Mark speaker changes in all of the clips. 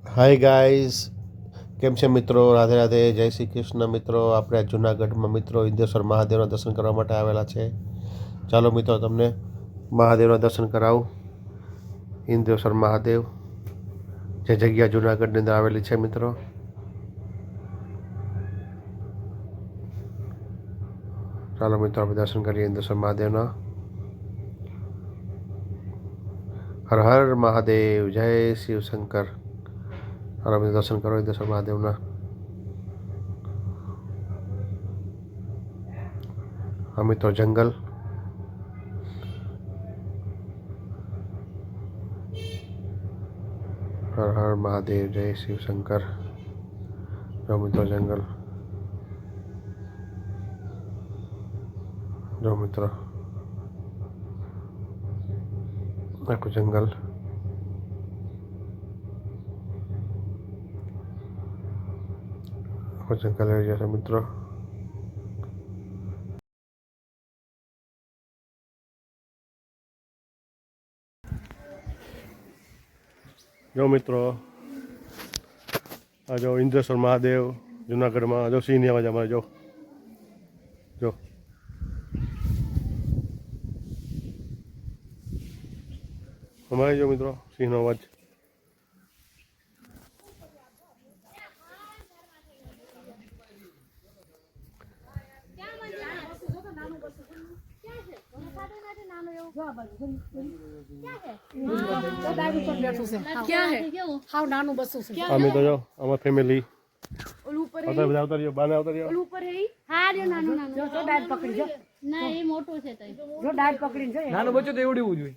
Speaker 1: Hi guys, કેમ છે મિત્રો? રાધે રાધે, જય શ્રી કૃષ્ણ મિત્રો. આપણે આ જૂનાગઢમાં મિત્રો ઇન્દ્રેશ્વર મહાદેવના દર્શન કરવા માટે આવેલા છે. ચાલો મિત્રો, તમને મહાદેવના દર્શન કરાવું. ઇન્દ્રેશ્વર મહાદેવ જે જગ્યા જૂનાગઢની અંદર આવેલી છે મિત્રો. ચાલો મિત્રો, આપણે દર્શન કરીએ ઇન્દ્રેશ્વર મહાદેવના. હર હર મહાદેવ, જય શિવ શંકર. ચાલો મિત્રો, દર્શન કરો ઇન્દ્રેશ્વર મહાદેવના. આ મિત્રો જંગલ, હર હર મહાદેવ, જય શિવ શંકર. જો મિત્રો જંગલ, જો મિત્રો આખું જંગલ. આખું જંગલ એરિયા છે મિત્રો. જો મિત્રો, આ જો ઇન્દ્રેશ્વર મહાદેવ જુનાગઢમાં. જો સિંહની અવાજ અમારે જો જો અમારે જો મિત્રો સિંહનો અવાજ. અમે તો જો અમાર ફેમિલી બધા આવતા રહ્યો, બાને આવતા રહ્યો.
Speaker 2: નાનું બચ્ચું તો એવડી જોઈએ.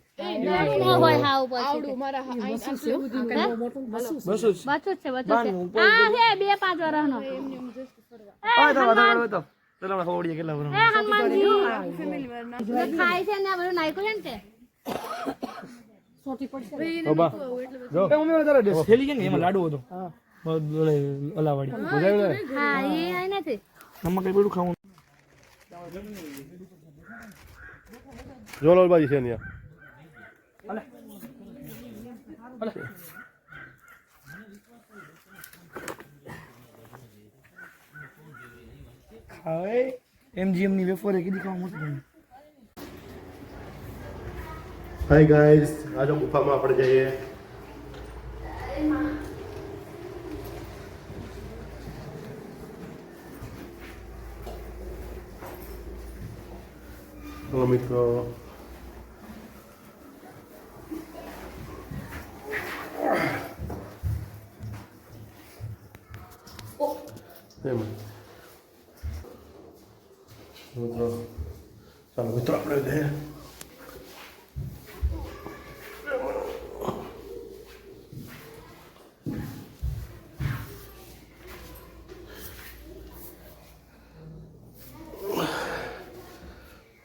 Speaker 2: લાડુ હતો ઓલાવાડી. કઈ બધું ખાવું.
Speaker 1: જોલાલબાજી છે ત્યાં.
Speaker 2: એમજીએમ ની વેફર કીધી ખાવા મસ્ત.
Speaker 1: હાય ગાઈઝ, આ જો ગુફામાં આપણે જઈએ. તો મિત્રો ચાલો મિત્રો આપણે જઈએ.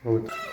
Speaker 1: Gut.